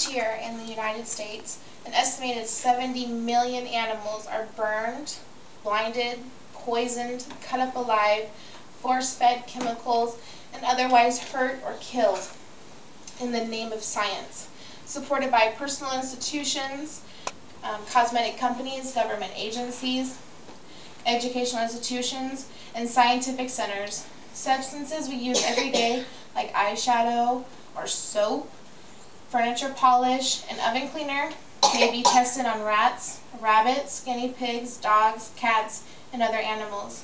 Each year in the United States, an estimated 70 million animals are burned, blinded, poisoned, cut up alive, force-fed chemicals, and otherwise hurt or killed in the name of science, supported by personal institutions, cosmetic companies, government agencies, educational institutions, and scientific centers. Substances we use every day, like eyeshadow or soap, furniture polish, and oven cleaner, may be tested on rats, rabbits, guinea pigs, dogs, cats, and other animals.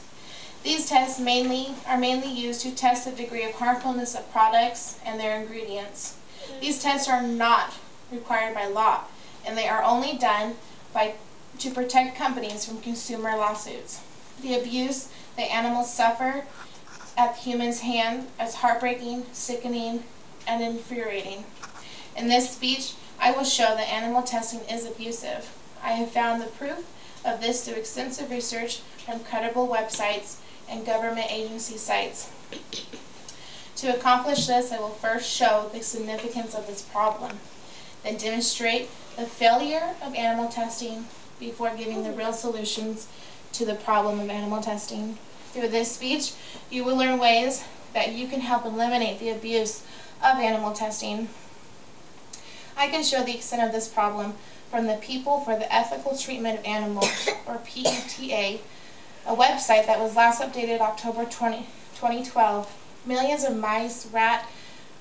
These tests are mainly used to test the degree of harmfulness of products and their ingredients. These tests are not required by law, and they are only done to protect companies from consumer lawsuits. The abuse that animals suffer at humans' hand is heartbreaking, sickening, and infuriating. In this speech, I will show that animal testing is abusive. I have found the proof of this through extensive research from credible websites and government agency sites. To accomplish this, I will first show the significance of this problem, then demonstrate the failure of animal testing before giving the real solutions to the problem of animal testing. Through this speech, you will learn ways that you can help eliminate the abuse of animal testing. I can show the extent of this problem from the People for the Ethical Treatment of Animals, or PETA, a website that was last updated October 2012. Millions of mice,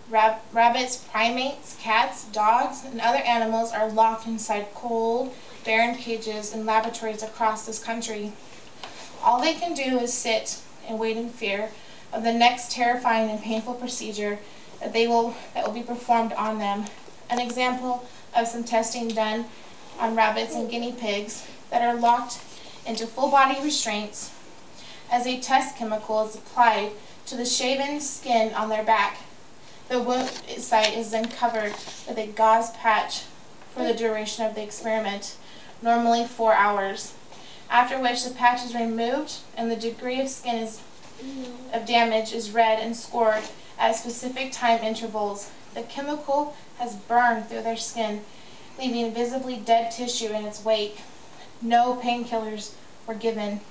rabbits, primates, cats, dogs, and other animals are locked inside cold, barren cages in laboratories across this country. All they can do is sit and wait in fear of the next terrifying and painful procedure that will be performed on them. An example of some testing done on rabbits and guinea pigs that are locked into full body restraints as a test chemical is applied to the shaven skin on their back. The wound site is then covered with a gauze patch for the duration of the experiment, normally 4 hours, after which the patch is removed and the degree of of damage is read and scored at specific time intervals. The chemical has burned through their skin, leaving visibly dead tissue in its wake. No painkillers were given.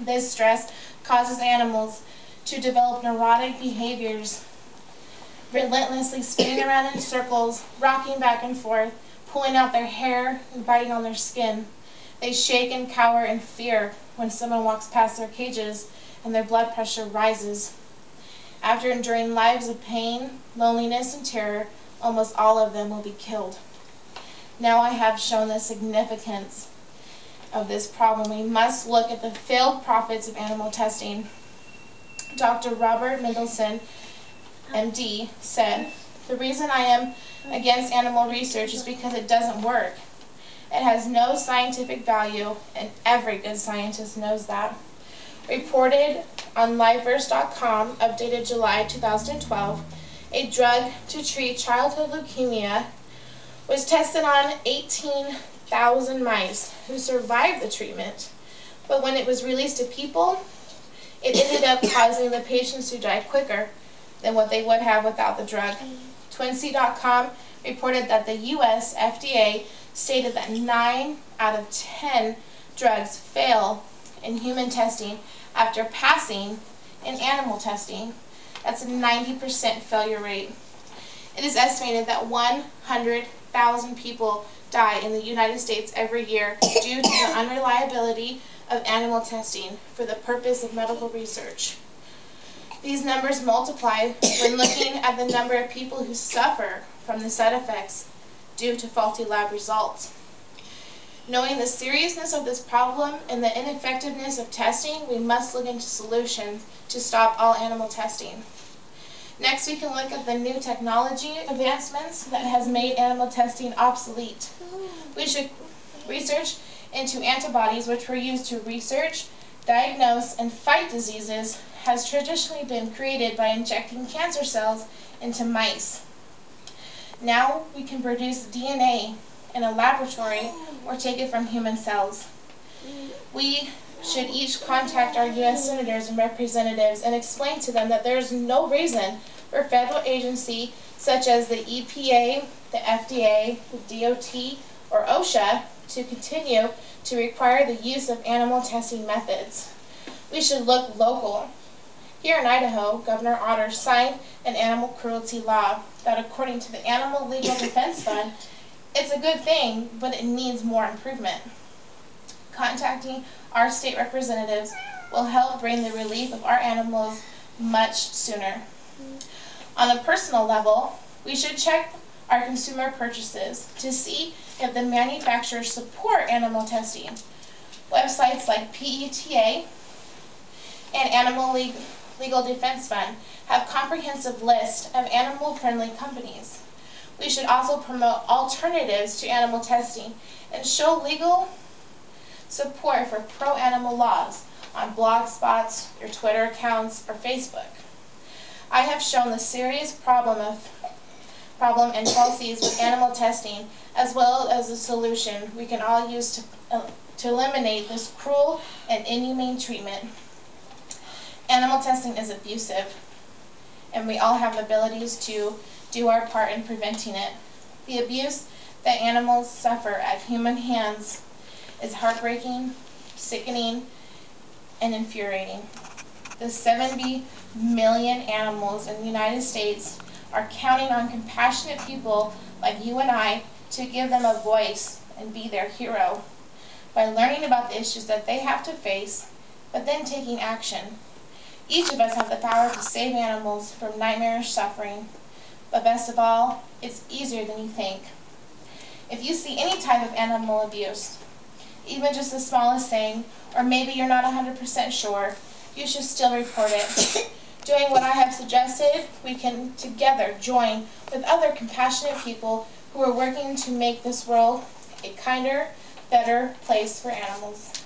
This stress causes animals to develop neurotic behaviors, relentlessly spinning around in circles, rocking back and forth, pulling out their hair and biting on their skin. They shake and cower in fear when someone walks past their cages and their blood pressure rises. After enduring lives of pain, loneliness, and terror, almost all of them will be killed. Now I have shown the significance of this problem. We must look at the failed profits of animal testing. Dr. Robert Mendelsohn, MD, said, "The reason I am against animal research is because it doesn't work. It has no scientific value, and every good scientist knows that." Reported on liveverse.com, updated July 2012, a drug to treat childhood leukemia was tested on 18,000 mice who survived the treatment. But when it was released to people, it ended up causing the patients to die quicker than what they would have without the drug. Twinsy.com reported that the U.S. FDA stated that 9 out of 10 drugs fail in human testing after passing in animal testing. That's a 90% failure rate. It is estimated that 100,000 people die in the United States every year due to the unreliability of animal testing for the purpose of medical research. These numbers multiply when looking at the number of people who suffer from the side effects due to faulty lab results. Knowing the seriousness of this problem and the ineffectiveness of testing, we must look into solutions to stop all animal testing. Next, we can look at the new technology advancements that has made animal testing obsolete. We should research into antibodies, which were used to research, diagnose, and fight diseases, has traditionally been created by injecting cancer cells into mice. Now we can produce DNA in a laboratory or take it from human cells. We should each contact our U.S. senators and representatives and explain to them that there is no reason for federal agency such as the EPA, the FDA, the DOT, or OSHA, to continue to require the use of animal testing methods. We should look local. Here in Idaho, Governor Otter signed an animal cruelty law that, according to the Animal Legal Defense Fund, it's a good thing, but it needs more improvement. Contacting our state representatives will help bring the relief of our animals much sooner. On a personal level, we should check our consumer purchases to see if the manufacturers support animal testing. Websites like PETA and Animal Legal Defense Fund have comprehensive lists of animal-friendly companies. We should also promote alternatives to animal testing and show legal support for pro-animal laws on blog spots, your Twitter accounts, or Facebook. I have shown the serious problem and falsities with animal testing, as well as a solution we can all use to eliminate this cruel and inhumane treatment. Animal testing is abusive, and we all have abilities to do our part in preventing it. The abuse that animals suffer at human hands is heartbreaking, sickening, and infuriating. The 70 million animals in the United States are counting on compassionate people like you and I to give them a voice and be their hero by learning about the issues that they have to face, but then taking action. Each of us have the power to save animals from nightmarish suffering, but best of all, it's easier than you think. If you see any type of animal abuse, even just the smallest thing, or maybe you're not 100% sure, you should still report it. Doing what I have suggested, we can together join with other compassionate people who are working to make this world a kinder, better place for animals.